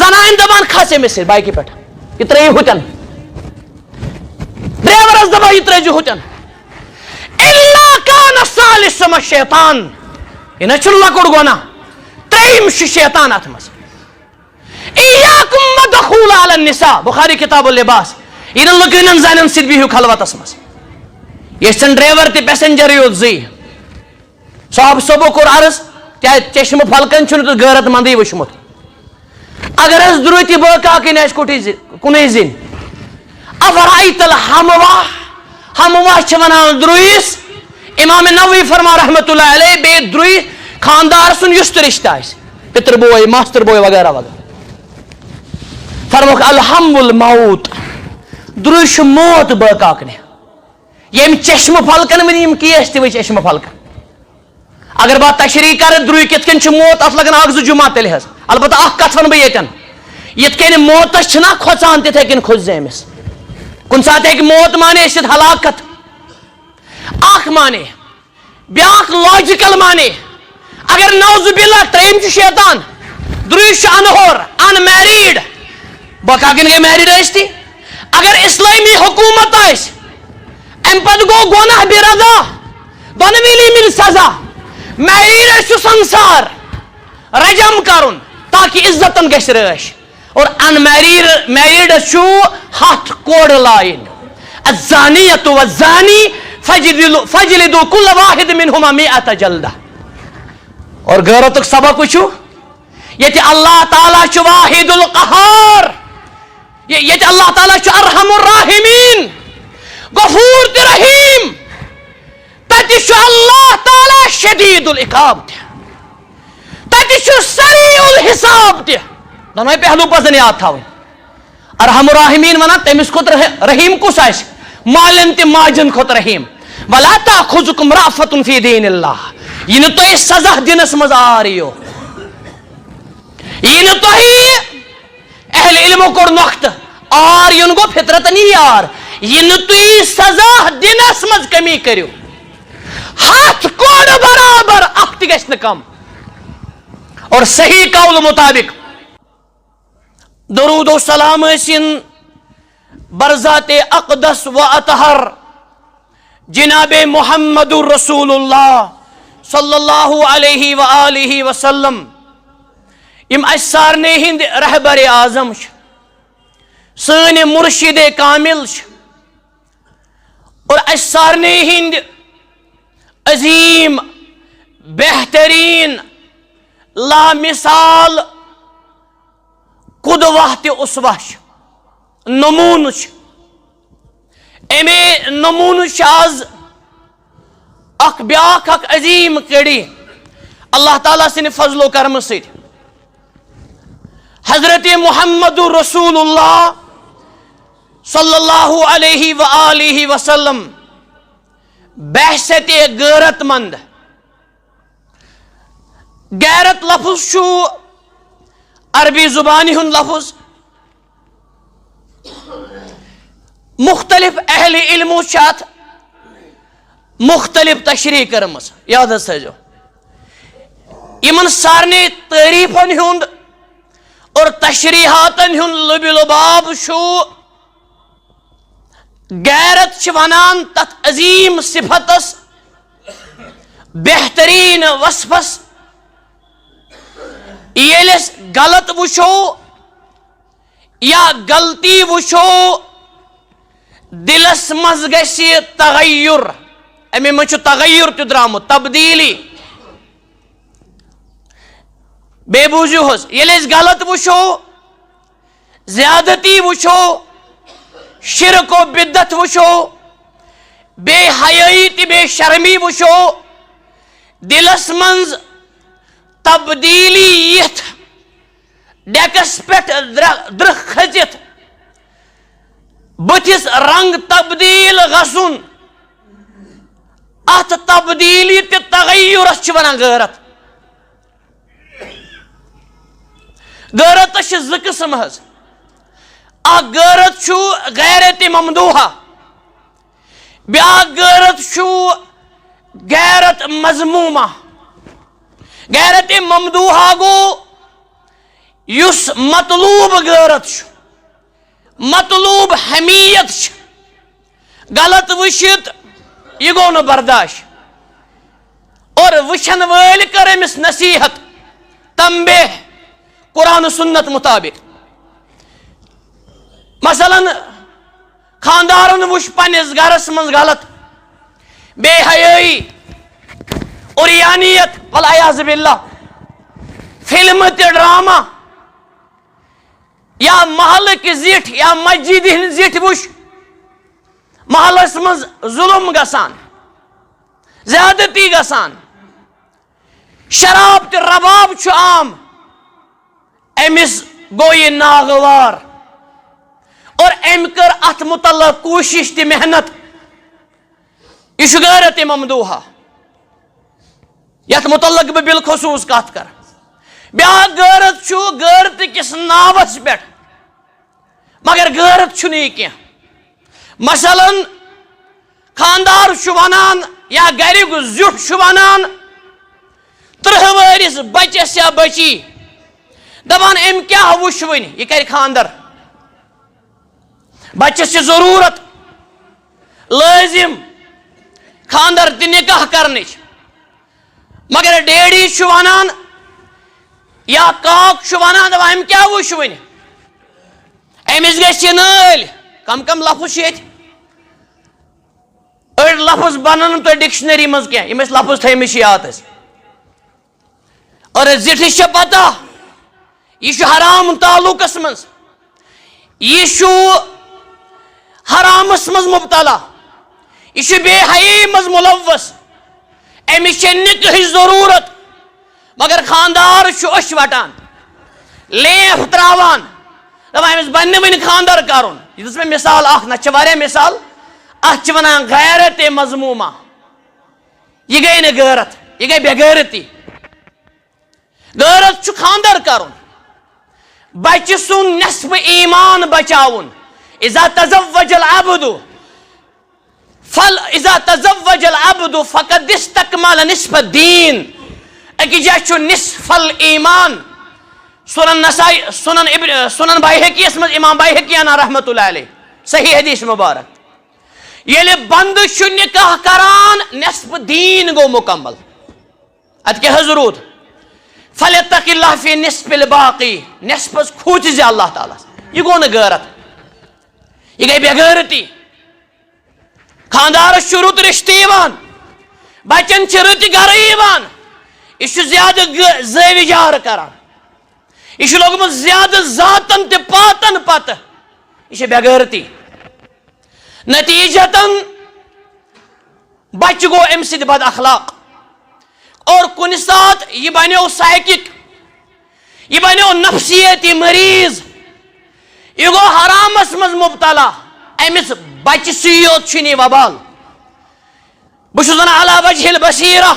زنان دبان کھس أمس بایکہِ پٮ۪ٹھ یہِ ترٛٲیِو ہُتٮ۪ن ڈرایورس دبان یہِ ترٛٲیزِ ہُتٮ۪ن إِلَّا كَانَ ثَالِثُهُمَا الشَّيْطَانُ یہِ نہ چھُ لۄکُٹ گۄناہ ترٛیٚیِم چھُ شیطان اَتھ منٛز إِيَّاكُمْ وَدُخُولَ عَلَى النِّسَاءِ بُخاری کِتاب اللباس یِنہٕ لُکہٕ زَنٮ۪ن سۭتۍ بِہِو خلوتس منٛز یژھن ڈرایور تہِ پیسنجرٕے یوت زٕے صاحب صٲبو کوٚر عرض کیٛازِ چشمہٕ پھلکن چھُنہٕ تہٕ غٲرت منٛدٕے وٕچھمُت اگر حظ درٛوٗتہِ بٲکاکٕنۍ آسہِ کُنُے زِنۍ أَفَرَأَيْتَ الْحَمْوَاءَ ہموا چھِ ونان درٛویِس امام نووی فرما رحمۃ اللہ علیہ بیٚیہِ درٛویہِ خاندار سُنٛد یُس تہِ رِشتہٕ آسہِ پِتٕر بوے ماستٕر بوے وغیرہ وغیرہ فرموکھ الحم الموت درٛوے چھُ موت بٲکاکنہِ ییٚمۍ چشمہٕ پھلکن وٕنہِ یِم کیس تہِ وٕچھ چشمہٕ پھلکن اگر بہٕ تشریح کرٕ درٛوے کِتھ کٔنۍ چھُ موت اتھ لگن اکھ زٕ جُمعہ تیٚلہِ حظ البتہ اکھ کتھ ونہٕ بہٕ ییٚتٮ۪ن یِتھ کٔنۍ موتس چھِنہ کھۄژان تِتھے کٔنۍ کھوٚژ زِ أمِس کُنہِ ساتہٕ ہیٚکہِ موت مانے ٲسِتھ ہلاکت اکھ مانے بیاکھ لاجِکل مانے اگر نعوذ باللہ ترٛیٚیِم چھُ شیطان درٛوے چھُ انہور ان میریٖڈ بٲکاکٕنۍ گٔے میریٖڈ ٲسۍتھی اگر اسلٲمی حکوٗمت آسہِ امہِ پتہٕ گوٚو گۄناہ بے رضا دۄنوٕنی مِلہِ سزا میریٖڈ ٲسِو سنسار رجم کرُن تاکہِ عزتن گژھِ رٲچھ اور ان میریٖڈس چھُ 100 کورٕ لایِنۍ الزانیۃ والزانی فجلدوا كل واحد منهما 100 جلدہ اور غیرتُک سبق وٕچھِو ییٚتہِ اللہ تعالیٰ چھُ واحد القہار ییٚتہِ اللہ تعالیٰ چھُ ارحم الراحمین غفور تہِ رحیٖم تتہِ چھُ اللہ تعالیٰ شدید العقاب تہِ تتہِ چھُ سریع الحساب تہِ دۄنوے پہلوٗ پزن یاد تھاوٕنۍ ارحم الراحمین ونان تٔمِس کھۄتہٕ رحیٖم کُس آسہِ مالٮ۪ن تہِ ماجٮ۪ن کھۄتہٕ رحیٖم ولا تأخذكم رأفة في دين الله یہِ نہٕ تۄہہِ سزا دِنس منٛز آر یِیو یہِ نہٕ تۄہہِ اہل علمو کوٚر نۄختہٕ آر یُن گوٚو فطرتن یی آر یہِ نہٕ تُہۍ سزا دِنس منٛز کمی کٔرِو 100 کورٕ برابر اکھ تہِ گژھِ نہٕ کم اور صحیح قول مطابق درود و سلام ٲسِن برذات اقدس و اطہر جناب محمد رسول اللہ صلی اللہ علیہ وآلہ وسلم یم اَسہِ سارنٕے ہٕنٛدۍ رہبر اعظم چھِ سٲنۍ مرشد کامل چھِ اور اَسہِ سارنٕے ہٕنٛدۍ عظیٖم بہتریٖن لامثال قدوہ تہِ اُسوہ چھِ نموٗنہٕ چھِ امے نموٗنہٕ چھِ آز اکھ بیاکھ اکھ عظیٖم کٔڑی اللہ تعالیٰ سٕنٛدِ فضل و کرمہٕ سۭتۍ حضرت محمد رسول اللہ صلی اللہ علیہ وآلہ وسلم بحثت غیرت مند غیرت لفظ چھُ عربی زبانہِ ہُنٛد لفظ مختلف اہل علمو چھِ اتھ مختلف تشریح کٔرمٕژ یاد حظ تھٲیزیو یِمن سارنٕے تعریٖفن ہُنٛد اور تشریحاتن ہُنٛد لُبہِ لُباب چھُ غیرت چھِ ونان تتھ عظیٖم صفتس بہتریٖن وصفس ییٚلہِ أسۍ غلط وٕچھو یا غلطی وٕچھو دلس منٛز گژھِ تغیر امے منٛز چھُ تغیر تہِ درٛامُت تبدیٖلی بیٚیہِ بوٗزِو حظ ییٚلہِ أسۍ غلط وٕچھو زیادتی وٕچھو شرک و بدت وٕچھو بے حیٲیی تہِ بے شرمی وٕچھو دلس منٛز تبدیٖلی یِتھ ڈیکس پٮ۪ٹھ درٛہ کھٔژِتھ بٕتھِس رنگ تبدیٖل گژھُن اتھ تبدیٖلی تہِ تغیُرس چھِ ونان غیرت غیرتس چھِ 2 قٕسم حظ اکھ غیرت چھُ غیرت ممدوحہ بیاکھ غیرت چھُ غیرت مذمومہ غیرت ممدوحہ گوٚو یس مطلوب غیرت مطلوب حمیت غلط وشت یہ گو ن برداشت اور وچھن ول کر امس نصیحت تنبیہ قرآن و سنت مطابق. مثلا خاندارن وچھ پنس گھرس من غلط بے حیائی اوریانیت والعیاذ باللہ فلم تہ ڈرامہ یا محل کی زیٹھ یا مسجد ہند زیٹھ وچھ محلس من ظلم گسان زیادتی گسان شراب تہ رباب چھ عام امس گو یہ ناگوار اور ام کر ات متعلق کوشش تہ محنت یہ غیرت ممدوحہ یت متعلق بہ بالخصوص کت کر. بیاکھ غیرت چھ غیرت کس ناوس پہ مگر غیرت چھنہ یہ کی. مثلا خاندار چھ ونان یا گھرک زیٹھ چھ ونان 30 ورس بچس یا بچی دپان ام کیا وچھ ون یہ کر خاندر بچس چھ ضرورت لازم خاندر تہ نکاح کرنچ مگر ڈیڈی چھ ونان یا کاک چھ ونان دپان ام کیا وچھ ون امس گژھِ نٲلۍ کم کم لفظ چھ ییٚتہِ أڑۍ لفظ بنن نہٕ تۄہہِ ڈکشنری منٛز کینٛہہ یِم أسۍ لفظ تھٲیمٕتۍ چھِ یاد اَسہِ اور زِٹھِس چھےٚ پتہ یہ چھُ حرام تعلقس منٛز یہ چھُ حرامس منٛز مبتلا یہ چھُ بے حیی منٛز ملوث أمِس چھےٚ نکاحٕچ ضروٗرت مگر خاندار چھُ أچھ وٹان لیف تراوان دپان أمِس بنہِ نہٕ وٕنہِ خاندر کرُن. یہ دِژ مےٚ مثال اکھ نتہٕ چھِ واریاہ مثال اتھ چھِ ونان غیرت مذمومہ یہ گٔے نہٕ غیرت یہ گٔے بے غیرتی. غیرت چھُ خاندر کرُن بچہ سن نصف ایمان بچاون اذا تزوج العبد فقد استكمل نصف الدین. اکس جائے چھُ نصف الایمان سنن بائحقیس من امام بائحقی انا رحمت اللہ علیہ صحیح حدیث مبارک ییٚلہِ بند چھُ نکاح کران نصف دین گو مکمل. ات کیٛاہ حظ روٗد فلیتق اللہ فی نصف الباقی نصفس کھوٗژِ زِ اللہ تعالیٰ یہ گو نہٕ غیرت یہ گٔے بے غیرتی. خاندارس چھُ رُت رشتہٕ یِوان بچن چھِ رٕتہِ گرٕ یِوان یہ چھُ زیادٕ زٲوِجار کران یہ چھُ لوگمُت زیادٕ ذاتن تہِ پاتن پتہٕ یہ چھِ بے غیرتی. نتیجتاً بچہ گو امہ سۭتۍ بد اخلاق اور کُنہِ ساتہٕ یہ بنیو سائکک یہ بنیو نفسیتی مریض یہ گو حرامس منٛز مبتلا امس بچہ سٕے یوت چھُنہٕ یہِ وبال. بہٕ چھُس ونان علی وجہ البصیرہ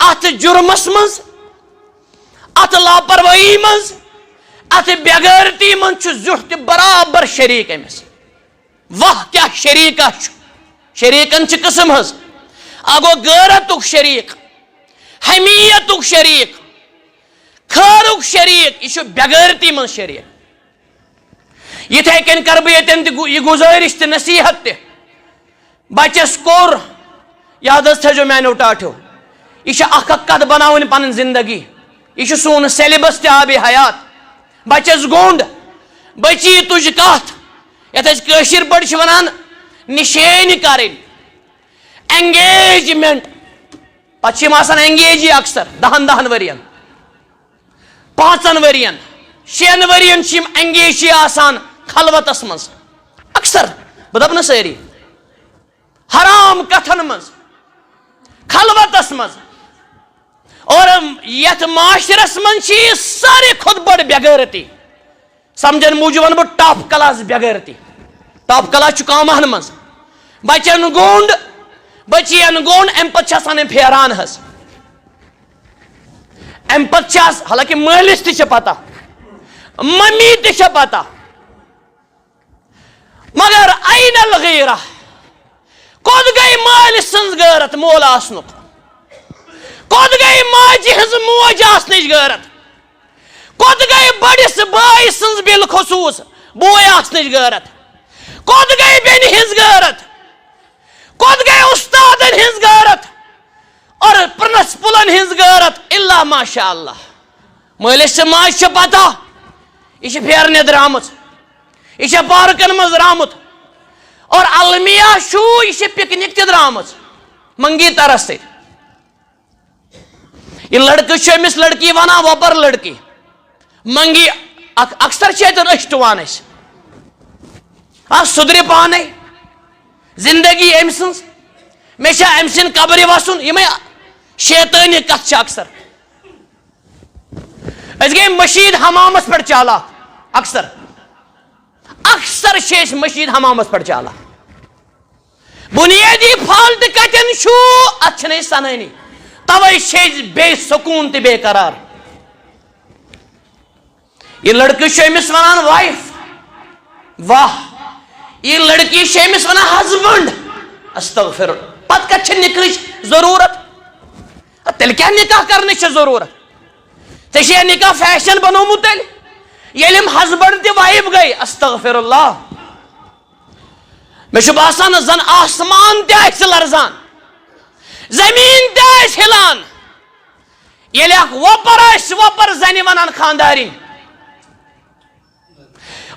اتھ جرمس منٛز اتھ لاپروٲہی منٛز اتھ بے غیرتی منٛز چھُ زیُٹھ تہِ برابر شریٖک أمِس. واہ کیا شریٖکہ چھُ شریٖکن چھِ قٕسم حظ اکھ گوٚو غیرتُک شریٖک حمیتُک شریٖک خٲرُک شریٖک یہِ چھُ بے غیرتی منٛز شریٖک. یِتھے کٔنۍ کرٕ بہٕ ییٚتٮ۪ن تہِ یہِ گُزٲرِش تہٕ نصیحت تہِ بچس کوٚر یاد حظ تھٲیزیو میانیو ٹاٹھیو یہ چھِ اکھ اکھ کتھ بناوٕنۍ پنٕنۍ زندگی یہ چھُ سون سیلبس تہِ آبِ حیات. بچس گوٚنٛڈ بچی تُج کتھ یتھ أسۍ کٲشِر پٲٹھۍ چھِ ونان نشٲنۍ کرٕنۍ انگیجمنٹ پتہٕ چھِ یِم آسان انگیجی اکثر 10 ؤرین 5 ؤرین 6 ؤرین چھِ یِم انگیجی آسان خلوتس منٛز اکثر بہٕ دپہٕ نہٕ سٲری حرام کتھن منٛز خلوتس منٛز اور یتھ معاشرس منٛز چھِ یہِ ساروی کھۄتہٕ بٔڑ بے غیرتی سمجھن موٗجوٗب ونہٕ بہٕ ٹاپ کلاس بے غیرتی. ٹاپ کلاس چھُ کامن منٛز بچن گوٚنٛڈ بچین گوٚنٛڈ امہِ پتہٕ چھِ آسان یِم پھیران حظ امہِ پتہٕ چھِ حالانکہِ مٲلِس تہِ چھِ پتہ ممی تہِ چھِ پتہ مگر این الغیرہ کوٚت گٔے مٲلۍ سٕنٛز غیرت مول آسنُک کوٚت گٔے ماجہِ ہٕنٛز موج آسنٕچ غیرت کت گئی بڑس بائی سنز بالخصوص بوئے آسنچ غیرت کت گئی بین ہنز غیرت کت گئی استادن ہنز غیرت اور پرنسپلن ہنز غیرت الا ماشاء اللہ مالس سے ماج سے پتہ یہ پھیرنے درامت یہ پارکن مز درامت اور المیہ شو یہ پکنک تہ درامت منگی طرح سے یہ لڑکہ امس لڑکی ونان وپر لڑکی منگی اکثر اشٹوان سدر پانے زندگی ام سنز مے ام سن قبر وسن یہ شیطانی کت اکثر اس گئی مشید حمامس پہ چالاک اکثر مشید حمامس پہ چالاک بنیادی فالٹ کتن شو اتھ سنانی توے بے سکون تہ بے قرار یہ لڑکہ امس ونان وائف واہ یہ لڑکی امس ونان ہسبینڈ استغفر پت کت نکلچ ضرورت تیل کیا نکاح کرنے ضرورت ژے نکاح فیشن بنومت تیل یلم ہسبینڈ تہ وائف گئی استغفر اللہ مے باسان زن آسمان تہ لرزان زمین تہ ہلان یل وپر زنی ونان خاندارین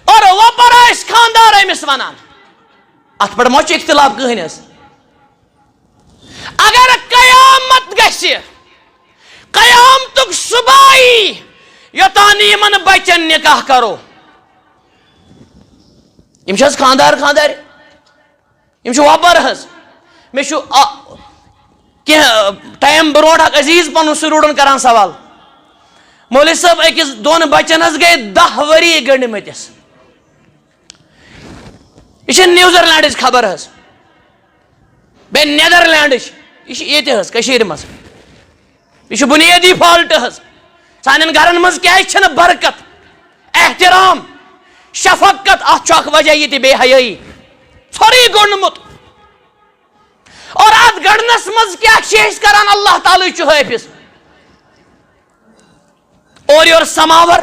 اور وپر خاندار امس ونان ات پہ مچ اختلاف کہین اگر قیامت گژھِ قیامتک صبح یوتان یمن بچن نکاح کرو یم خاندار یم وپر مے کی ٹائم برو عزیز پن سروڑن کران سوال مولوی صاحب اکس دون بچن گئی 10 وری گنڈمتس یہ نیوزرلینڈ خبر بے نیدرلینڈ یہ مز یہ بنیادی فالٹ سان گھرن مز کیا برکت احترام شفقت ات وجہ یہ بے حیائی ژھوری گنڈمت اور ات گڑنس مز کیا کران اللہ تعالی حافظ اور یور سماور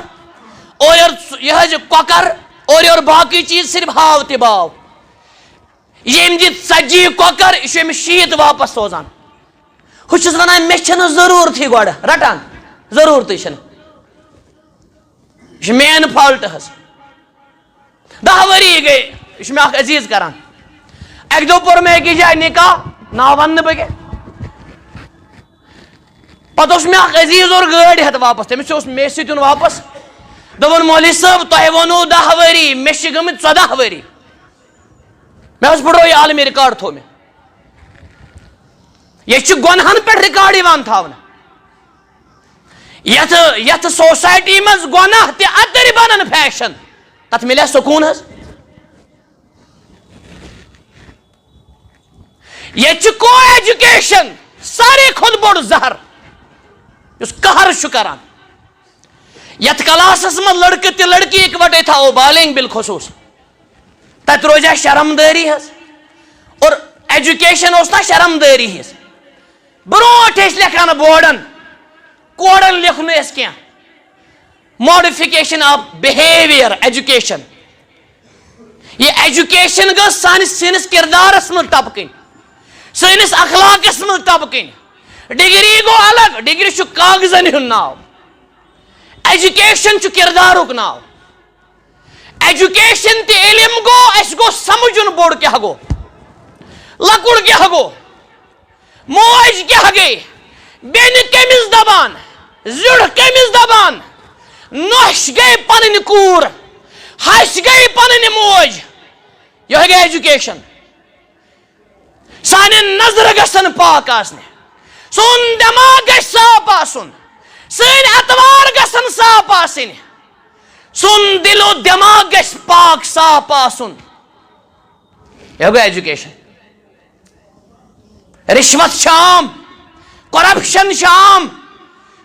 اور یہ کۄکر اور یور باقی چیز صرف ہاو تہ باو یم دت 40 کۄکر یہ امس شیت واپس سوزان ہس ونان مے چھنہ ضرورت گۄڈ رٹان ضرورت یہ مین فالٹ 10 وری گئی یہ مے عزیز کران اک دو پور میں اکی جائے نکاح نا ون بہ پتہ مے عزیز اور گاڑی ہت واپس تمس مے سن واپس دپن مولوی صاحب تہ ونو 10 وری مے گمت 14 وری مے پھڑو یہ عالمی ریکارڈ تھو مے یہ گنہن پہ ریکارڈ یوان تھاون یت سوسائٹی مز گناہ تہ اتر بنن فیشن تت ملے سکون یہ کو ایجوکیشن ساری کھت بوڑ زہر اس قہر کران یت کلاسس من لڑکہ تہ لڑکی اکوٹے تھاو بالنگ بالخصوص تت روزا شرمداری اور ایجوکیشن اس نا شرمداری بروٹ لکھان بورڈن کوڑن لکھن کی ماڈیفکیشن آف بہیویئر ایجوکیشن یہ ایجوکیشن گھ سانس کردارس من ٹپکن سنس اخلاقس من ٹپکن ڈگری گو الگ ڈگری کاغذن ہند ناو ایجوکیشن کردارک ناو ایجوکیشن تہ علم گو اس گو سمجھن بوڑ کیا گو لکڑ کیا گو موج کیا گئی بین کمس دبان زڑ کمس دبان نوش گئی پنن کور ہس گئی پنن موج یہ گئی ایجوکیشن سان نظر گژھن پاک آسنہِ سون دماغ گژھِ صاف آسُن سن اتوار گژھن صاف آسن سون دل و دماغ گژھِ پاک صاف آسن یہ گو ایجوکیشن رشوت شام کرپشن شام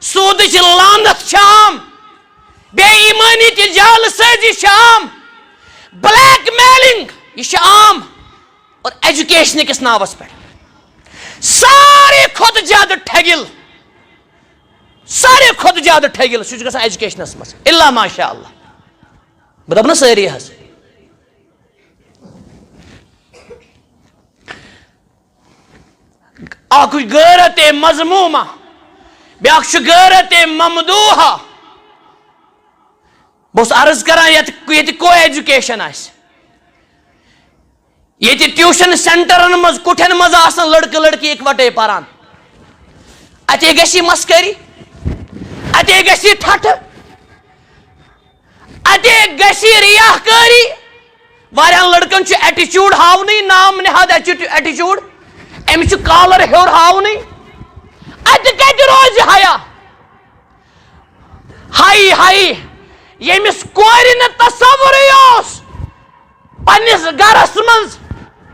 سود لانت شام بے ایمانی تہ جال سازی شام بلیک میلنگ یہ عام اور ایجوکیشن کس ناوس پہ ساری کھت زیادہ ٹھگل سارے کھت زیادہ ٹھگل سہ گژھان ایجوکیشنس مز الا ماشاء اللہ بہ دپ نا ساری حظ اکھ غیرت مذمومہ بیاکھ غیرت ممدوحہ بہت عرض کران یہ کو ایجوکیشن آس یہ ٹیوشن سینٹرن مز کٹھن مز آسان لڑکہ لڑکی اکوٹے پران اتے گژھی مسکری اتے گژھی ٹھٹھ اتے گژھی ریاہ کاری واریاہن لڑکن چھ ایٹیچیوڈ ہاونی نام نہاد ایٹیچیوڈ امس کالر ہیور ہاونی اتہ کتہ روز حیا ہائی ہائی یمس کور نہ تصور پنس گرس مز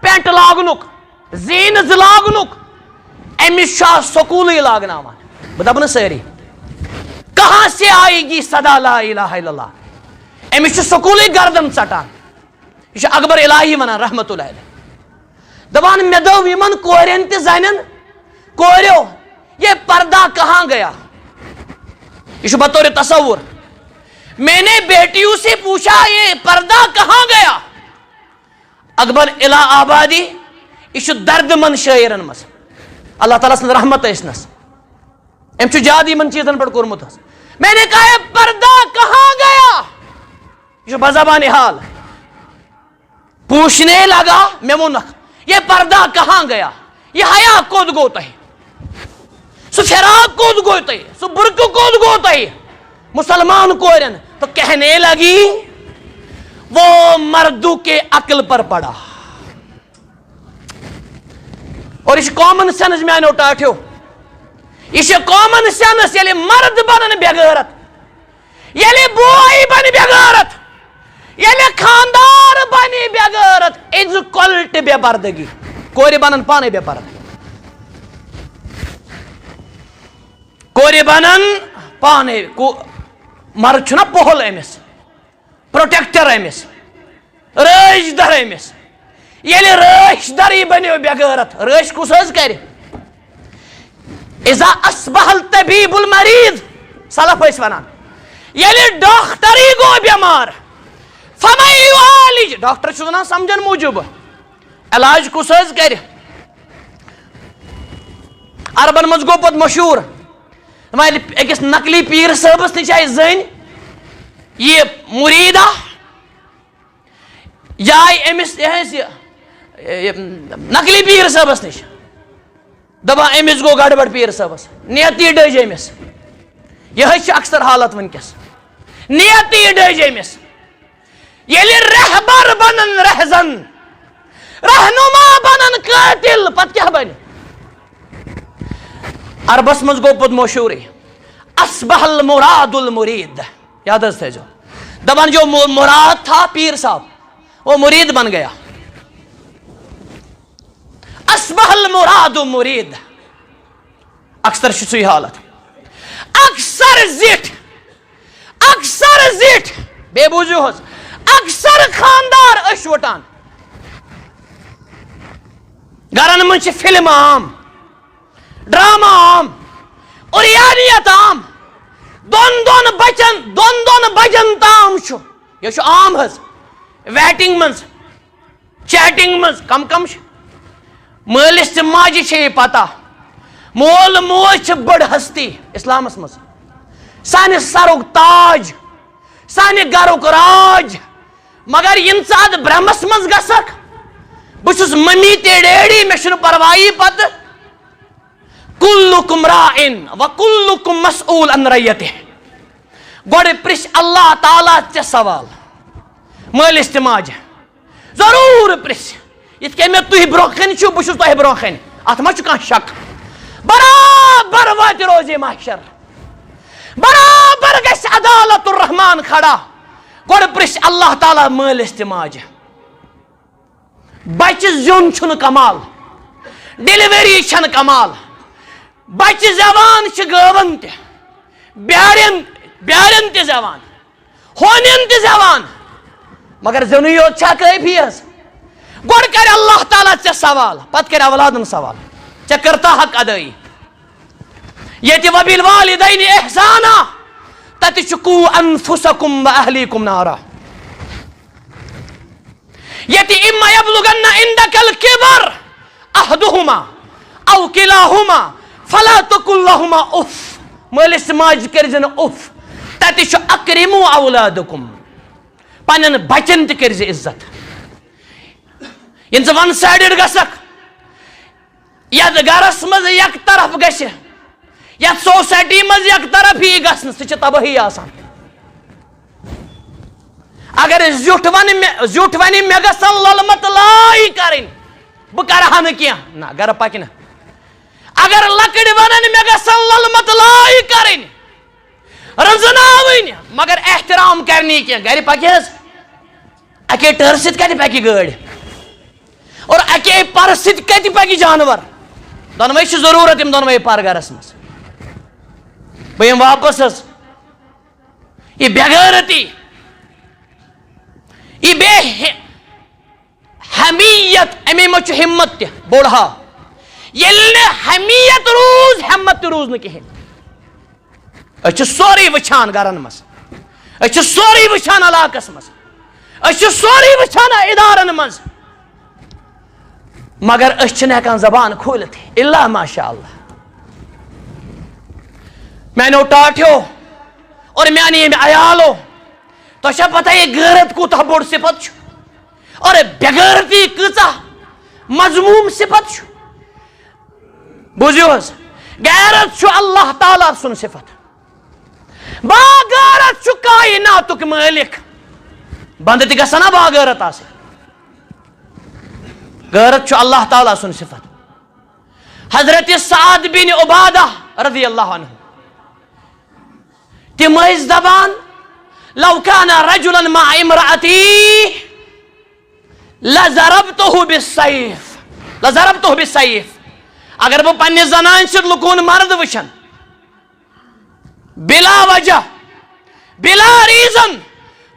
پینٹ لاگنک زینز لاگنک امس سکول لاگناوان بہ دپ نا ساری کہاں سے آئے گی صدا لا الہ الا اللہ امس سکول گردن ژٹان یہ اکبر الہی ونان رحمت اللہ علیہ دپان مے دو یمن کورین تہ زنن کوریو یہ پردہ کہاں گیا یہ بطور تصور میں نے بیٹیوں سے پوچھا یہ پردہ کہاں گیا اکبر الہ آبادی یہ درد مند شاعرن مز اللہ تعالیٰ سن رحمت اسنس ام جاد ان چیزن پہ کورمت میں نے کہا یہ پردہ کہاں گیا یہ بزبان حال پوچھنے لگا میں وونک یہ پردہ کہاں گیا یہ حیا کود گو تہ سو فراق کود گو تہ سو برقع کود گو تہ مسلمان کورن تو کہنے لگی وہ مردوں کے عقل پر پڑا اور یہ کامن سینس میانو ٹاٹھو یہ کامن سینس یلی مرد بنن بغیرت یلی بوئی بن بغیرت یلی خاندار بنی بغیرت از کلٹ بے پردگی کوری بنن پانے بے پرد کوری بنن پانے مرد چھنا پہل امس پروٹیکٹر امس رٲچھ در امس یلی رٲچھ دری بنیو بغیرت رٲچھ کس حظ کرِ اذا اصبح الطبیب المریض سلف ٲسۍ ونان یلی ڈاکٹری گو بیمار فمن یعالج ڈاکٹر چھُ ونان سمجھن موجوب علاج کس حظ کرِ عربن مز گو پت مشہور اکس نقلی پیر صٲبس نش آئی زٔنۍ یہ مریدہ جائے امس نقلی پیر صٲبس نش دپان امس گو گڑبڑ پیر صٲبس نیتی ڈج امس یہ اکثر حالت ونکس نیتی ڈج امس یلی رہبر بنن رہزن رہنما بنن قاتل پت کیا بن عربس مز گو پت مشہور اصبح المراد المرید یاد حظ تھو دپان جو مراد تھا پیر صاحب وہ مرید بن گیا اصبح المراد مرید اکثر سی حالت اکثر زٹ بے بوجھو حظ اکثر خاندار اش وٹان گرن من فلم عام ڈرامہ عام اریانیت عام دون بجن تام یہ عام حظ ویٹنگ مز چیٹنگ مز کم مالس تو ماجہ یہ پتہ مول موج بڑ ہستی اسلامس مز سانہ سرک تاج سانہ گرک راج مگر ین ژٕ برہمس مز گژھکھ بہٕ ممی تے ڈیڈی مے چھُنہٕ پروائی پتہ کلکم راعن وکلکم مسئول عن رعیتہ گوڑ پرش اللہ تعالیٰ ژے سوال مالس تہ ماجہ ضرور پرس یت کن میں تھی برو کن چھو بہ چھس تہ برو کن ات ما چھ کانٛہہ شک برابر واتہِ روزِ محشر برابر گژھِ عدالت الرحمان کھڑا گوڑ پرس اللہ تعالیٰ مالس تہ ماجہ بچہ زیون چھُنہٕ کمال ڈیلیوری چھنہٕ کمال بچہ زیوان چھ گٲون تہ بیارن تہ زیوان ہونین تہ زیوان مگر زنی یوت چھا کٲفی حظ گوڑ کر اللہ تعالیٰ ژے سوال پتہ کر اولادن سوال ژے کٔرتھا حق ادٲیی یتی وبالوالدین احسانا تتہِ قُو انفسکم واہلیکم نارا یتی اما یبلغن عندک الکبر احدہما او کلاہما فلا تقل لہما اف مٲلِس ماجہِ کٔرزِ نہٕ اف تتہِ چھُ اکرموا اولادکم پننٮ۪ن بچن تہِ کٔرزِ عزت ییٚلہِ ژٕ ون سایڈڈ گژھکھ یتھ گرس منٛز یک طرف گژھِ یتھ سوسایٹی منٛز یک طرف یی گژھنہٕ سُہ چھِ تبٲہی آسان اگر زیُٹھ ونہِ مےٚ گژھن لۄلہٕ مت لاے کرٕنۍ بہٕ کرہا نہٕ کینٛہہ نہ گرٕ پکہِ نہٕ اگر لۄکٕٹۍ ونن مےٚ گژھن لۄلہٕ مت لاے کرٕنۍ رنزناوٕنۍ مگر احترام کرنی کینٛہہ گرِ پکہِ حظ اکے ٹٲرٕ سۭتۍ کتہِ پکہِ گٲڑۍ اور اکے پرٕ سۭتۍ کتہِ پکہِ جانور دۄنوے چھِ ضروٗرت یِم دۄنوے پر گرس منٛز بہٕ یِمہٕ واپس حظ یہِ بے غیرتی یہ بے حمیت امی منٛز چھُ ہمت تہِ بوٚڑ ہا ییٚلہِ نہٕ حمیت روٗز ہمت تہِ روٗز نہٕ کِہیٖنۍ أسۍ چھِ سورُے وٕچھان گرن منٛز أسۍ چھِ سورُے وٕچھان علاقس منٛز أسۍ چھِ سورُے وٕچھان ادارن منٛز مگر أسۍ چھِنہٕ ہٮ۪کان زبان کھوٗلِتھ الا ماشاء اللہ میانیو ٹاٹھیو اور میانہِ ییٚمہِ عیالو تۄہہِ چھا پتہ یہِ غیرت کوٗتاہ بوٚڑ صفت چھُ اور بے غیرتی کۭژاہ مضموٗم صفت چھُ بوٗزِو حظ غیرت چھُ اللہ تعالیٰ سُنٛد صفت باغیرت چھُ کائناتُک مٲلِک بنٛدٕ تہِ گژھن نا باغیرت آسٕنۍ غیرت چھُ اللہ تعالیٰ سُنٛد صفت حضرت سعد بن عبادہ رضی اللہ عنہ تِم ٲسۍ دپان لو كان رجلا مع امرأتي لضربته بالسيف اگر بہٕ پننہِ زنانہِ سۭتۍ لُکوُن مرد وٕچھن بلا وجہ بلا ریزن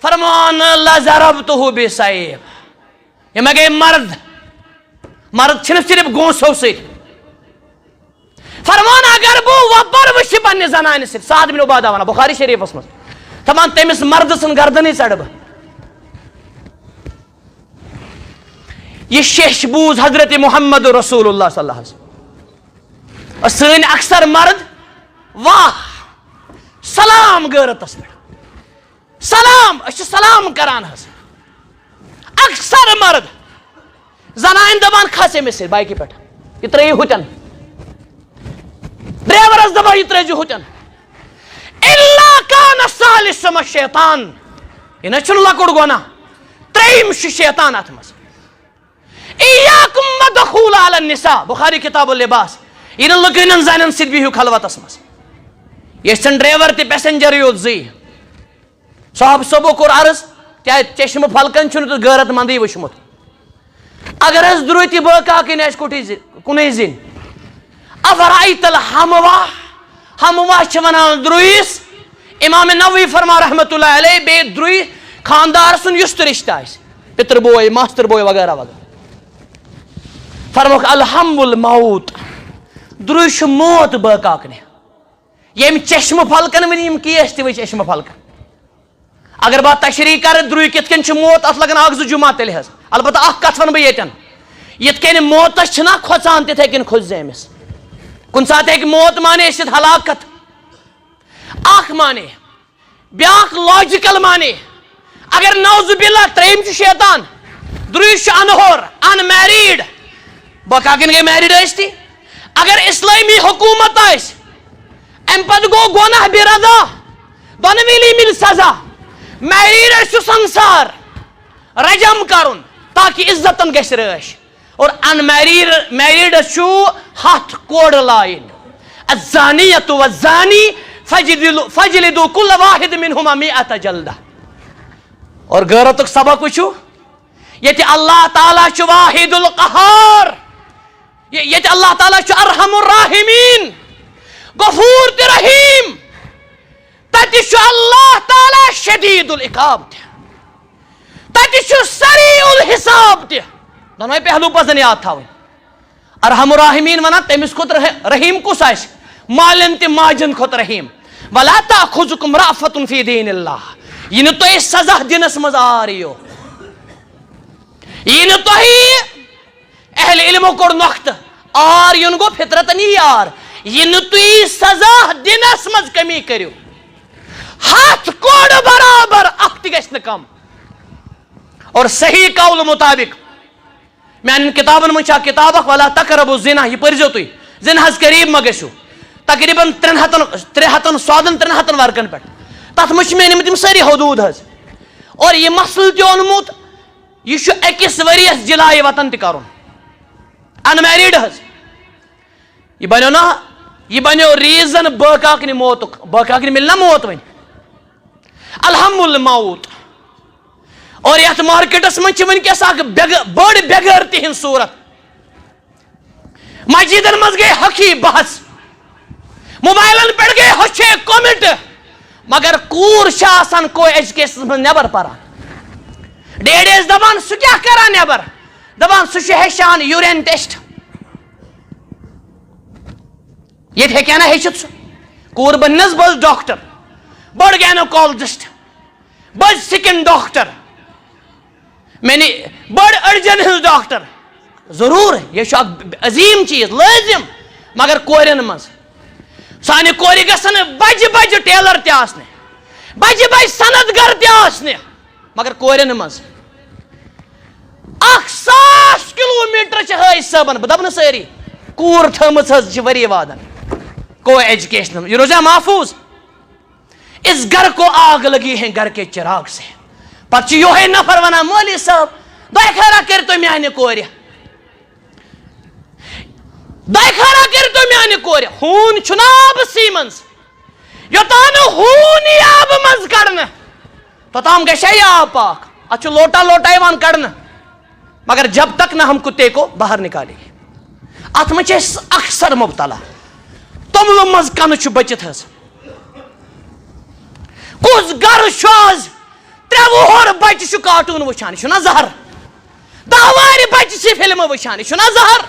فرمان لضربته بالسيف یہِ مےٚ گٔے مرد چھِنہٕ صرف گونسو سۭتۍ فرمان اگر بہٕ وۄپر وٕچھِ پننہِ زنانہِ سۭتۍ سعد بن عبادہ ونان بخاری شریفس منٛز دپان تٔمِس مرد سٕنٛز گردنٕے ژڑٕ بہٕ یہِ شیٚش بوٗز حضرت محمد رسول اللہ صلی اللہ علیہ وسلم سٲنۍ اکثر مرد واہ سلام غیرتس پٮ۪ٹھ سلام أسۍ چھِ سلام کران حظ اکثر مرد زنانہِ دپان کھس أمِس سۭتۍ بایکہِ پٮ۪ٹھ یہِ ترٲیِو ہُتٮ۪ن ڈرایورس دپان یہِ ترٲیزِ ہُتٮ۪ن الا كان ثالثهما الشيطان یہِ نہ چھُنہٕ لۄکُٹ گۄناہ ترٛیٚیِم چھُ شیطان اتھ منٛز اياكم ودخول على النساء بخاری کتاب اللباس یہِ نہٕ لُکہٕ زنٮ۪ن سۭتۍ بِہِو خلوتس منٛز یژھن ڈرایور تہِ پیسنجر یوت زٕے صاحب صٲبو کوٚر عرض کیٛازِ چشمہٕ پھلکن چھُنہٕ تہٕ غیرت منٛدٕے وٕچھمُت اگر حظ درٛوٗتہِ بٲکاکٕنۍ آسہِ کُنُے زِنۍ افرأيت الحموا ہموا چھِ ونان درٛویِس امام نووی فرما رحمۃ اللہ علیہ بیٚیہِ درٛوے خاندار سُنٛد یُس تہِ رشتہٕ آسہِ پِتٕر بوے ماستٕر بوے وغیرہ وغیرہ فرموکھ الحم الموت درٛوے چھُ موت بٲکاکنہِ ییٚمۍ چشمہٕ پھلکن وٕنہِ یِم کیس تہِ وٕچھ چشمہٕ پھلکن اگر بہٕ تشریح کرٕ درٛوے کِتھ کٔنۍ چھُ موت اتھ لگن اکھ زٕ جمعہ تیٚلہِ حظ البتہ اکھ کتھ ونہٕ بہٕ ییٚتٮ۪ن یِتھ کٔنۍ موتس چھِنہ کھۄژان تِتھے کٔنۍ کھوژِ زِ أمِس کُنہِ ساتہٕ ہیٚکہِ موت مانے ٲسِتھ ہلاکت اکھ مانے بیاکھ لاجِکل مانے اگر نعوذ باللہ ترٛیٚیِم چھُ شیطان درٛوے چھُ انہور ان میریٖڈ بٲکاکٕنۍ گٔے میریٖڈ ٲسۍ اگر اسلٲمی حکوٗمت آسہِ امہِ پتہٕ گوٚو گۄناہ بے رضا دۄنوٕنی مِلہِ سزا میریٖڈ چھُ سنسار رجم کرُن تاکہِ عزتن گژھِ رٲچھ اور ان میریٖڈس چھُ 100 کورٕ لایِنۍ الزانیۃ والزانی فجلدوا كل واحد منهما 100 جلدہ اور غیرتُک سبق وٕچھِو ییٚتہِ اللہ تعالیٰ چھُ واحد القہار ییٚتہِ اللہ تعالیٰ چھُ ارحم الراحمین غفوٗر تہِ رحیٖم تتہِ چھُ اللہ تعالیٰ شدیٖد العقاب تہِ تتہِ چھُ سریع الحساب تہِ دۄنوے پہلوٗ پزن یاد تھاوٕنۍ ارحم الراحمین ونان تٔمِس کھۄتہٕ رحیٖم کُس آسہِ مالن تہ ماجن کھت رحیم ولا تاخذکم رأفۃ فی دین اللہ یہ نہ تہ سزا دنس مز آریو یہ نہ تہ اہل علمو کوڑ نقط آر یون گو فطرت نہیں یار یہ نہ تہ سزا دنس مز کمی کریو ہاتھ کوڑ برابر اخ تہ گژھِ نہ کم اور صحیح قول مطابق میان کتابن من چھا کتاب اخ ولا تقربوا الزنا یہ پرزو تھی زنا ہز قریب ما گژھو تقریباً 300 سوادن 300 ورکن پہ تر مجھ میں تم ساری حدود حض اور یہ مسل تہ اونمت یہ اکس ورس جلائے وطن تہ کرن ان میریڈ حض یہ بنو نا یہ بنو ریزن باقاکنی موت باقاکنی ملنا موت ون الحم الموت اور یت مارکیٹس من ونکس اخ بڑ بغیرتی ہن صورت مسجدن مز گئی حقی بحث موبائلن پہ گئی ہوچے کومنٹ مگر کور آسان کو ایجوکیشن من نبر پران ڈیڈیز دپان سہ کیا کران نبر دپان سہ ہیچان یورین ٹیسٹ یہ ہیکیا نا ہیچت سہ کور بنس بس ڈاکٹر بڑ گینوکالوجسٹ بڑ سکن ڈاکٹر میں نے بڑ ارجن ہز ڈاکٹر ضرور یہ عظیم چیز لازم مگر کورین مز سانہ کور گھن بجہ بجہ ٹیلر تہ آسنے بجہ بجہ صنعت گر تہ آسنے مگر کورین مز 1,000 کلومیٹر ہائی صبن بہ دپہ ساری کور تھمژ حظ وری وادن کو ایجوکیشن یہ روزہ محفوظ اس گھر کو آگ لگی ہے گھر کے چراغ سے پتہ یہ نفر ونان مولوی صاحب دہ خیرہ کر تو میانہ کور دہ خیرہ کر تو میانہ کور ہون چھنا آب سی منز یوتان ہون آب منز کڑن توتام گژھِ یہ آب پاک اتھ لوٹا لوٹا یوان کڑن مگر جب تک نہ ہم کتے کو باہر نکالیں گے ات من اکثر مبتلا تومل مز کن بچت حض کس گر آز 3 وُہر بچہ کارٹون وچھان یہ زہر 10 وار بچہ فلم وچھان یہ زہر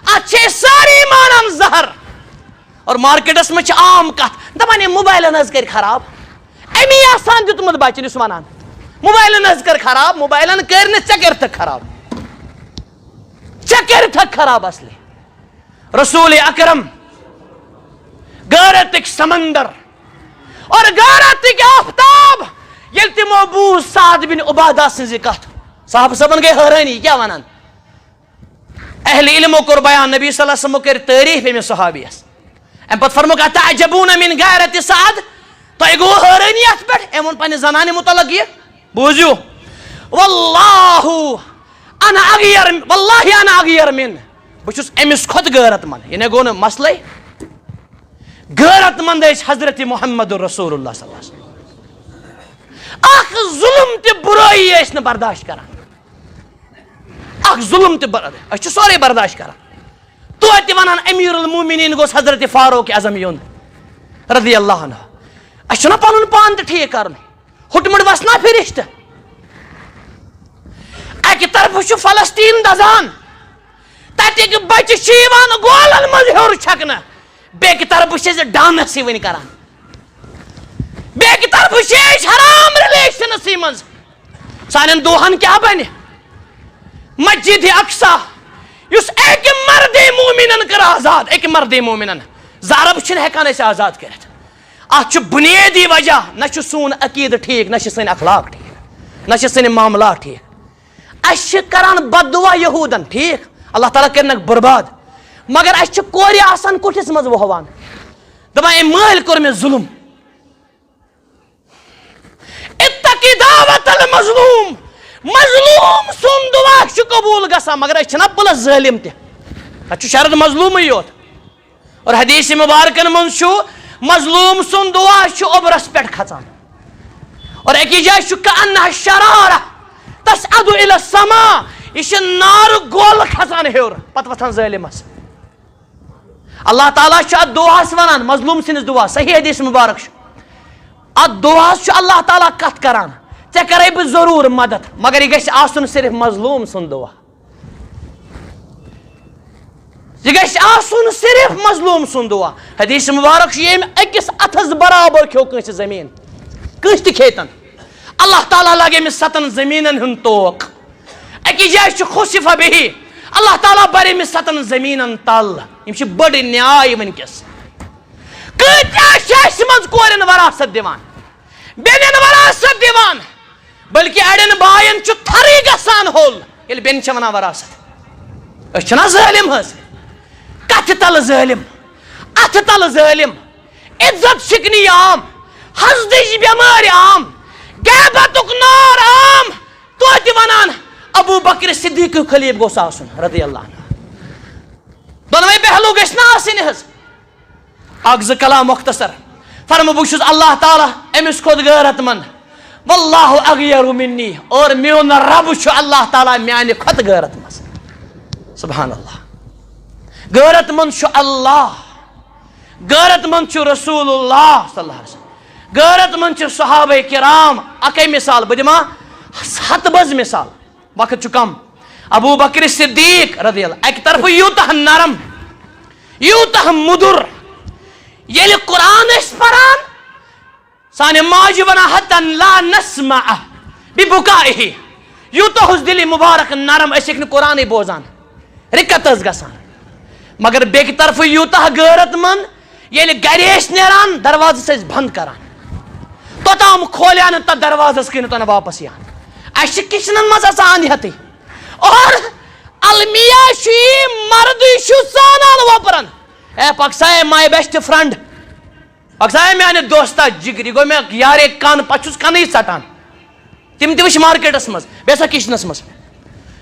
ات ساری مانان زہر اور مارکیٹس میں عام کت دپان یہ موبائلن حض کر خراب امی آسان دیتمت بچن اس ونان موبائلن حض کر خراب موبائلن کر نا ژے کرتھک خراب ژے کرتھک خراب اصلی رسول اکرم غیرتک سمندر اور غیرتک آفتاب یل تمو بوز سعد بن عبادہ سنز کت صاحب صبن گئی حیرانی کیا ونان اہل علمو کور بیان نبی صلی اللہ علیہ وسلم کر تعریف امہ صحابیس ام پت فرموک اتعجبون من غیرت سعد تو گو حیرانی ات پہ امن پنہ زنانہ متعلق یہ بوزیو واللہ انا اغیر من بچس امس کھت غیرت مند یہ گو نا مسئلہ غیرت مند حضرت محمد رسول اللہ صلی اللہ علیہ وسلم اخ ظلم تہ برائی نا برداشت کران اخ ظلم تہ اس سورے برداشت کران تو تہ ونان امیر المومنین گوس حضرت فاروق اعظم یون رضی اللہ عنہ اس نا پنن پان تہ ٹھیک کرن ہٹمٹ وسنا فرشتہ اکہ طرف فلسطین دزان تتک بچہ یوان گولن مز ہیور چھکنہ بیکہ طرف ڈانس ون کران بیکہ طرف حرام ریلیشنس مز سان دہن کیا بن مسجد اقصا اس ایک مرد مومنن کر آزاد ایک مرد مومنن زارب چھن ہیکان اس آزاد کرت ات بنیادی وجہ نہ سون عقید ٹھیک نہ سن اخلاق ٹھیک نہ سن معاملات ٹھیک اس کران بد دعا یہودن ٹھیک اللہ تعالیٰ کرنک برباد مگر اس کور آسان کٹھس مز وہوان دپان مال کور میں ظلم اتقی دعوت المظلوم مظلوم سن دعا قبول گسان مگر اس چھنا پلس ظالم تہ ات شرط مظلوم یوت اور حدیث مبارکن من مظلوم سن دعا اوبرس پہ کھچان اور اکی جائے کانها الشرارہ تصعد الى السماء یہ نار گول کھسان ہیور پتہ وتھان ظالمس اللہ تعالیٰ ات دعاس ونان مظلوم سنس دعا صحیح حدیث مبارک ات دعاس اللہ تعالیٰ کت کران ژے کرے بہ ضرور مدد مگر یہ گژھِ آسن صرف مظلوم سن دعا یہ گژھِ آسُن صرف مظلوم سُنٛد دعا. حدیث مبارک چھُ ییٚمۍ أکِس اَتھس برابر کھیوٚو کٲنٛسہِ زٔمیٖن کٲنٛسہِ تہِ کھیٚتن اللہ تعالیٰ لگہِ أمِس 7 زٔمیٖنن ہُنٛد توق. أکِس جایہِ چھُ خُسِفہ بِہی اللہ تعالیٰ بَرِ أمِس 7 زٔمیٖنن تل. یِم چھِ بٔڑ نیاے وٕنکیٚس. کۭتیاہ چھِ اَسہِ منٛز کورٮ۪ن وراثت دِوان بیٚنٮ۪ن وراثت دِوان بٔلکہِ اَڑٮ۪ن بایَن چھُ تھرٕے گژھان ہوٚل ییٚلہِ بیٚنہِ چھےٚ وَنان وراثت. أسۍ چھِنہ ظٲلِم حظ کتھِ تل ظٲلِم اَتھٕ تل ظٲلِم عزت شِکنی عام حسدٕچ بٮ۪مٲرۍ عام غیبتُک نار عام. توتہِ وَنان ابوٗ بکر صدیٖق خلیٖف گوٚژھ آسُن رضی اللہ عنہ. دۄنوَے پہلوٗ گٔژھۍ نہ آسٕنۍ حظ. اکھ زٕ کلام مختصر فرمہٕ بہٕ چھُس اللہ تعالیٰ أمِس کھۄتہٕ غٲرت منٛد واللہ اغیرُ منی اور میون رب چھُ اللہ تعالیٰ میانہِ کھۄتہٕ غٲرت منٛز. سبحان اللہ. غٲرت منٛد چھُ اللہ غٲرت منٛد چھُ رسول اللہ صلی اللہ علیہ وسلم غٲرت منٛد چھِ صحابہ کرام. اکے مثال بہٕ دِمہٕ ہتہٕ بٔز مثال وقت چھُ کم. ابوٗ بکر صدیٖق رضی اللہ اکہِ طرفہٕ یوٗتاہ نرم یوٗتاہ مُدُر ییٚلہِ قرآن ٲسۍ پران سانہِ ماجہِ ونان حتن لا نسمع ببُکائِہ یوٗتاہ اوس دِلہِ مُبارک نرم أسۍ ہیٚکۍ نہٕ قرآنٕے بوزان رِکت ٲس گژھان. مگر بیٚکہِ طرفہٕ یوٗتاہ غٲرت منٛد ییٚلہِ گرِ ٲسۍ نیران دروازس ٲسۍ بنٛد کران توٚتام کھولیا نہٕ تتھ دروازس کِنۍ توٚتام واپس یِوان. اَسہِ چھِ کچنن منٛز آسان اندہیتٕے اور المیہ چھُ یہِ مردٕے چھُ ژانان وۄپرن اے پکساے ماے بیسٹ فرینڈ پکساے میانہِ دوستا جِگر یہِ گوٚو مےٚ یارے کن پتہٕ چھُس کنٕے ژٹان. تِم تہِ وٕچھ مارکیٹس منٛز بیٚیہِ سا کچنس منٛز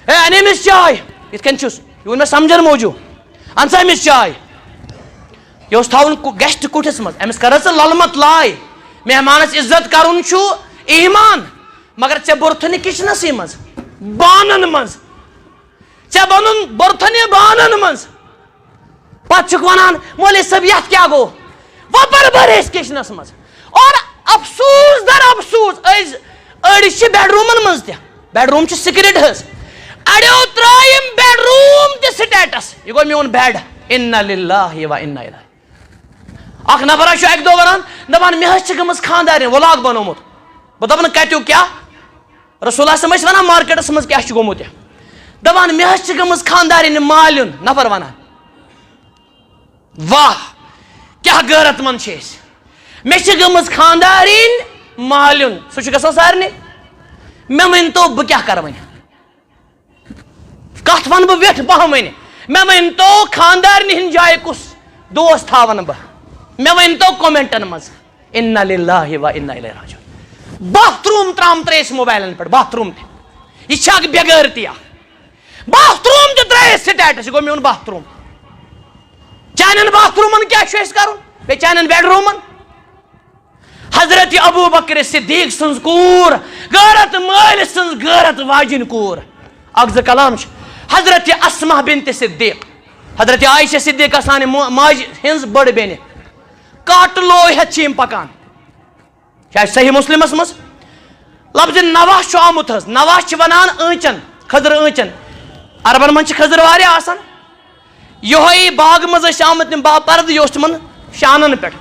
اے اَنے أمِس چاے یِتھ کٔنۍ چھُس یہِ ووٚن مےٚ سمجھن موٗجوٗب اَن سا أمِس چاے. یہِ اوس تھاوُن گیسٹ کُٹھِس منٛز أمِس کر ژٕ للمت لاے مہمانس عزت کرُن چھُ ایٖمان مگر ژےٚ بوٚرتھٕ نہٕ کچنسٕے منٛز بانن منٛز ژےٚ بوٚنُن بوٚرتھٕ نہٕ بانن منٛز. پتہٕ چھُکھ ونان مولوی صٲب یتھ کیٛاہ گوٚو وۄپر بٔرۍ أسۍ کچنس منٛز اور افسوٗس در افسوٗس أسۍ أڑۍ چھِ بیڈ روٗمن منٛز تہِ بیڈ روٗم چھِ سِکرِٹ حظ اڑیو ترٛٲیِم بیڈ روٗم تہِ سٹیٹس یہِ گوٚو میون بیڈ اِنّا لِلّٰہِ و اِنّا اِلَیہِ. اکھ نفرا چھُ اکہِ دۄہ ونان دپان مےٚ حظ چھِ گٔمٕژ خانٛدارِنۍ ولاگ بنومُت. بہٕ دپان کتیُک کیٛاہ رسول صٲب ٲسۍ ونان مارکیٹس منٛز کیٛاہ چھُ گوٚمُت دپان مےٚ حظ چھِ گٔمٕژ خانٛدارِنۍ مالیُن نفر ونان واہ کیٛاہ غٲرت منٛد چھِ أسۍ مےٚ چھِ گٔمٕژ خانٛدارِنۍ مالیُن سُہ چھُ گژھان سارنٕے. مےٚ ؤنۍتو بہٕ کیٛاہ کرٕ وۄنۍ کتھ ونہٕ بہٕ ویٹھ پہم وۄنۍ مےٚ ؤنۍتو خانٛدارنہِ ہِنٛدِ جایہِ کُس دوس تھاون بہٕ مےٚ ؤنۍتو کومینٹن منٛز اِنّا لِلّٰہِ و اِنّا اِلَیہِ راجعوٗن. باتھ روٗم ترٛامترٛٲے أسۍ موبایلن پٮ۪ٹھ باتھ روٗم تہِ یہِ چھِ اکھ بے غٲرتی اکھ. باتھ روٗم تہِ ترٛٲے أسۍ سٹیٹس یہِ گوٚو میون باتھ روٗم. چانٮ۪ن باتھ روٗمن کیٛاہ چھُ اَسہِ کرُن بیٚیہِ چانٮ۪ن بیڈ روٗمن. حضرت ابوٗ بکر صدیٖق سٕنٛز کوٗر غٲرت مٲلۍ سٕنٛز غٲرت واجِنۍ کوٗر. اکھ زٕ کلام چھِ حضرت اسما بنت صدیٖق حضرت عایشہ صدیٖقہ سانہِ ماجہِ ہٕنٛز بٔڑ بیٚنہِ کاٹہٕ لوے ہٮ۪تھ چھِ یِم پکان. چھِ اَسہِ صحیح مُسلمس منٛز لفظِ نواہ چھُ آمُت حظ نواہ چھِ ونان ٲنچن کھٔزٕر ٲنچن عربن منٛز چھِ کھٔزٕر واریاہ آسان. یِہوے باغہٕ منٛز ٲسۍ آمٕتۍ تِم باپردٕ یہِ اوس تِمن شانن پٮ۪ٹھ.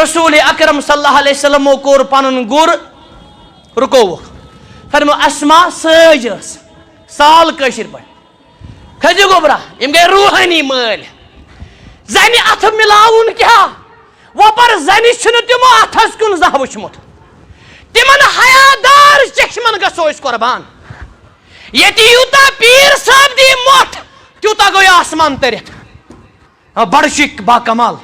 رسول اکرم صلی اللہ علیہ وسلمو کوٚر پنُن گُر رُکووُکھ فرمو اسما سٲج ٲس سال کٲشِر پٲٹھۍ کھٔسِو گوٚبرا یِم گٔے روٗحٲنی مٲلۍ. زنہِ اَتھٕ مِلاوُن کیٛاہ وۄپر زنہِ چھُنہٕ تِمو اَتھس کُن زانٛہہ وٕچھمُت. تِمن حیادار چشمن گژھو أسۍ قۄربان. ییٚتہِ یوٗتاہ پیٖر صٲب دی مۄٹھ تیوٗتاہ گوٚو یہِ آسمان تٔرِتھ بڑٕ چھُ با کمال.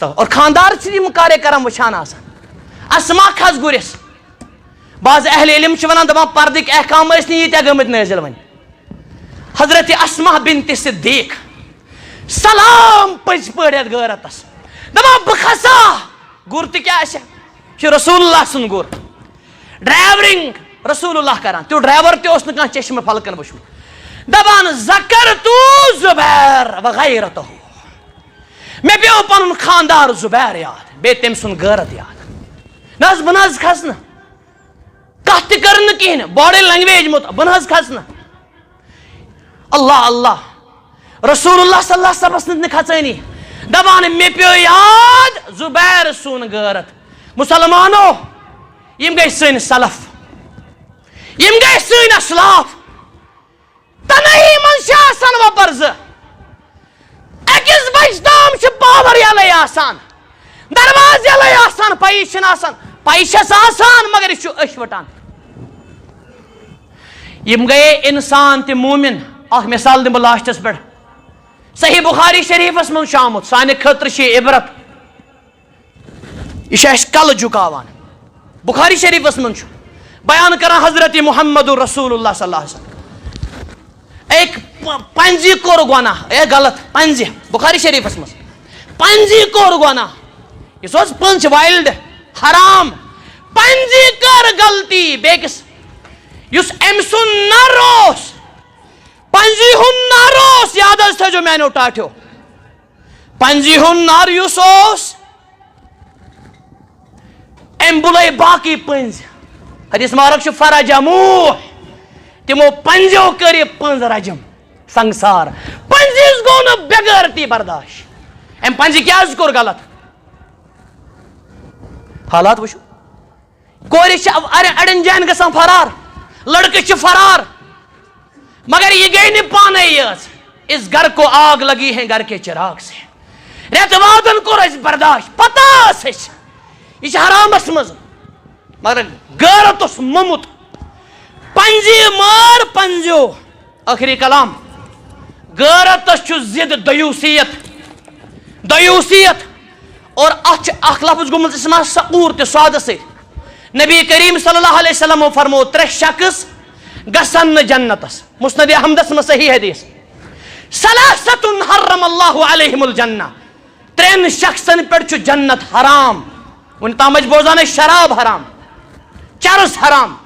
اور خانٛدار چھِ یِم کارے کرم وٕچھان آسان. اسما کھس گُرِس بعض اہل علم چھِ ونان دپان پردٕکۍ احکام ٲسۍ نہٕ ییٖتیاہ گٔمٕتۍ نٲزِل وۄنۍ. حضرت اسما بنت صدیٖق سلام پٔزۍ پٲٹھۍ یتھ غٲرتس دپان بہٕ کھسا گُر تہِ کیٛاہ آسہِ یہِ چھُ رسول اللہ سُنٛد گُر ڈرایورنگ رسول اللہ کران تیُتھ ڈرایور تہِ اوس نہٕ کانٛہہ چشمہٕ پھلکن وٕچھمُت. دپان ذکرتو زُبیر وغیرتہ مےٚ پیوٚو پنُن خانٛدار زُبیر یاد بیٚیہِ تٔمۍ سُنٛد غٲرت یاد. نہ حظ بہٕ نہ حظ کھسہٕ نہٕ کتھ تہِ کٔر نہٕ کِہینۍ باڈی لنگویج مُت بہٕ نہ حظ کھسہٕ نہٕ. اللہ اللہ رسول اللہ صلی اللہ علیہ وسلم نے کھچانی دبان میں پیو یاد زبیر سون غیرت مسلمانو یم گئی سن سلف یم گئی سن اسلاف تنہی من شاسن و برز اکس بچ تام چھ پاور یلے آسان درواز یلے آسان پیشن آسان پیشس آسان مگر یہ اش وٹان یم گئے انسان تی مومن اخ مثال دم لاسٹس پہ صحیح بخاری شریفس من شامت سانہ خطر چھ عبرت یہ کل جھکاوان بخاری شریفس من بیان کران حضرت محمد رسول اللہ صلی اللہ علیہ وسلم ایک پنجی کور گناہ اے غلط پنجی بخاری شریفس من پنجی کور گناہ یہ سوز پنچ وائلڈ حرام پنجی کر غلطی بیکس یس ام سن نروس پنجی ہن نروس یاد تھا جو میں نے اٹھاٹھو پنجی ہن نار یس اوس ام بلے باقی پنج حدیث مبارک چھ فرجمو تمو پنجو کری پنج رجم سنگسار پنجیس گو نا بغیرتی برداشت ام پنجی کیا کور غلط حالات وشو کوری اڑن جان گسان فرار لڑکے چھ فرار مگر یہ گئی نہیں پانے اس گھر کو آگ لگی ہے گھر کے چراغ سے ریت وادن کو رس برداشت پتا سچ یہ حرام اسمز مگر غیرت اس ممت پنجی مار پنجو آخری کلام غیرت چھ زد دیوسیت اور اخ لفظ گمت اسمہ سقور تے سعادت سے نبی کریم صلی اللہ علیہ وسلم فرمو ترے شخص گسن جنتس مسند احمدس میں صحیح حدیث ثلاثت حرم اللہ علیہم الجنہ ترین شخصن پر چھ جنت حرام ان تامج بوزانے شراب حرام چرس حرام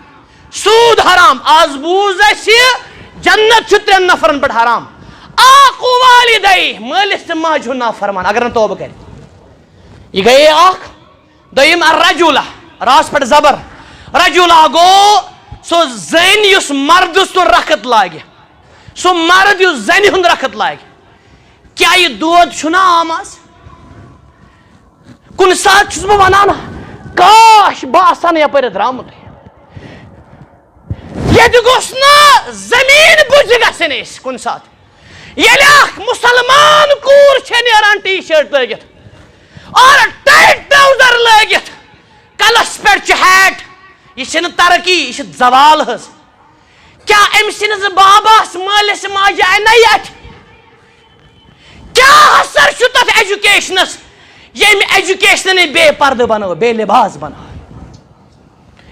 سود حرام آز بوز ایسی جنت چھ ترین نفرن پر حرام آقو والدئی مالس ماجھو نا فرمان اگر نہ توبہ کریں یہ گئے آخ دویم الرجولہ راس پر زبر رجولہ گو سو زین یس مرد تو رخت لاگے سو مرد یس زین ہند رخت لاگے کیا یہ دود چھنا آماز کن ساتھ چھس میں بنانا کاش باسان یا پر درامت یہ دگوسنا زمین بجھ گا سنیس کن ساتھ یہ لیاک مسلمان کور چھے نیران ٹی شرٹ لگت اور ٹائٹ ٹراؤزر لگت کلس پر چہیٹ یہ چھن ترقی یہ چھن زوال ہز کیا ام سنز باباس مالس ماجہ نیت کیا حسر شتت ایجوکیشنس یہ ایجوکیشن نے بے پرد بنو بے لباس بنو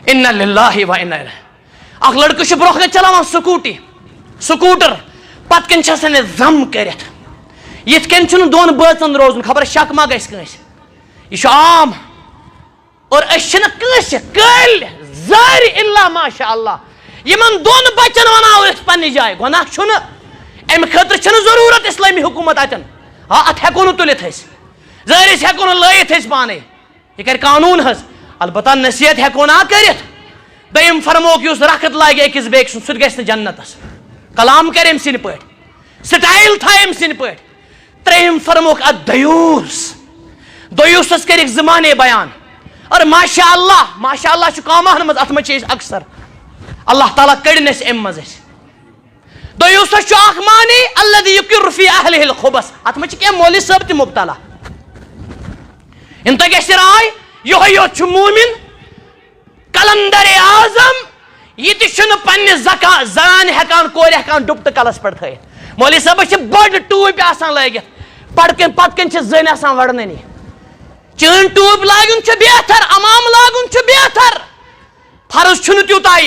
ان للہ و انا الیہ اخ لڑکہ چھ برونہ چلاوان سکوٹر پت کن چھ سن زم کرت یت کن چھن دون بٲژن روزن خبر شک ما گژھِ کٲنٛسہِ یہ چھ عام اور اشن کٲنٛسہِ کل زار الا ماشاء اللہ یمن دون بچن وناو اس پننہِ جایہِ گناہ چھُنہٕ امہِ خٲطرٕ چھنہٕ ضروٗرت اسلامی حکومت اتن ہاں ات ہیکو نہٕ تُلِتھ أسۍ زٲرِس ہیکو نہٕ لٲیِتھ أسۍ پانے یہ کر قانون حظ البتہ نصیحت ہیکو نا کٔرِتھ دوٚیِم فرموک یُس رخت لاگہِ أکِس بیٚکہِ سُنٛد سُہ تہِ گژھِ نہٕ جنتس کلام کر أمۍ سٕنٛدِ پٲٹھۍ سٹایل تھاو أمۍ سٕنٛدِ پٲٹھۍ ترٛیٚیِم فرموک اد دیوٗسس کٔرِکھ زٕ معنے بیان اور ماشاء اللہ چھُ قامہن منٛز اتھ منٛز چھِ أسۍ اکثر اللہ تعالیٰ کٔڑِن اَسہِ اَمہِ منٛز أسۍ دیوٗسس چھُ اکھ معنے الذی یُقِرُّ فی اہلہ الخبث اتھ منٛز چھِ کینٛہہ مولوی صٲب تہِ مبتلا یِم تۄہہِ گژھِ راے یِہوے یوت چھُ موٗمِن کلندر اعظم یہ تہِ چھُنہٕ پننہِ زنانہِ ہٮ۪کان کورِ ہٮ۪کان ڈُپٹہٕ کلس پٮ۪ٹھ تھٲیِتھ مولوی صٲبس چھِ بٔڑ ٹوٗپۍ آسان لٲگِتھ پتہٕ کَنۍ چھِ زٔنۍ آسان وڑننی چٲنۍ ٹوٗپۍ لاگُن چھُ بہتر امام لاگُن چھُ بہتر فرض چھُنہٕ تیوٗتاہ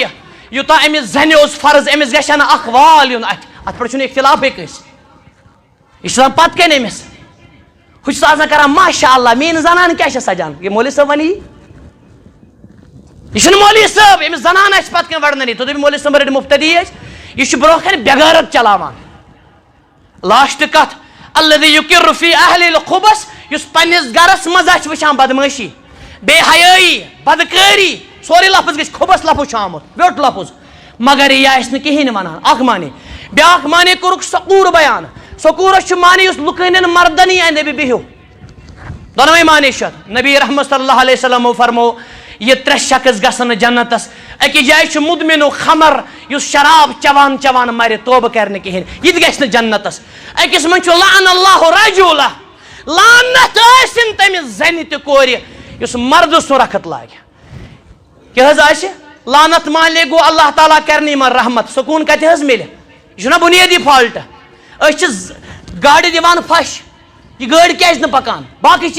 یوٗتاہ أمِس زنہِ اوس فرض أمِس گژھِ نہٕ اکھ وال یُن اتھ پٮ۪ٹھ چھُنہٕ اختلافٕے کٲنٛسہِ یہِ چھُ آسان پتہٕ کَنۍ أمِس ہُہ چھُس آسان کران ماشاء اللہ میٲنۍ زنان کیٛاہ چھِ سجان یہِ مولوی صٲب ونہِ یہ چھُنہٕ مولوی صٲب أمِس زنان آسہِ پتہٕ کَنۍ وڑننی تُہۍ دٔپِو مولوی صٲب رٔٹۍ مُفتدی ٲسۍ یہِ چھُ برونٛہہ کَنہِ بےغیرت چلاوان لاسٹ کتھ الذی یُقِرُّ فی اہلِ الخبث یُس پننِس گرس منٛز آسہِ وٕچھان بدمٲشی بے حیٲیی بدکٲری سورُے لفظ گژھِ خُبس لفظ چھُ آمُت ویوٚٹھ لفظ مگر یہِ آسہِ نہٕ کِہیٖنۍ ونان اکھ معنے بیاکھ معنے کوٚرُکھ سقوٗر بیان سکورس معنی اس لکن مردنی اے نبی بہو دونوے معنی شد نبی رحمت صلی اللہ علیہ وسلم فرمو یہ ترے شخص گسن جنتس اکی جائے مدمن خمر یس شراب چوان چوان مارے توبہ کرنے کہین یہ گھن جنتس اکس من لعن اللہ رجولہ لعنت ٲسِن تمس زنہِ تہِ کورِ یس مرد سُہ رخت لاگہِ کیٛاہ حظ آسہِ لعنت مالے گو اللہ تعالیٰ کرنہِ یمن رحمت سکوٗن کتہِ حظ مِلہِ یہ چھُنہ بُنیٲدی فالٹ أسۍ چھِ گاڑِ دِوان پھش یہ گٲڑۍ کیازِ نہٕ پکان باقٕے چیٖز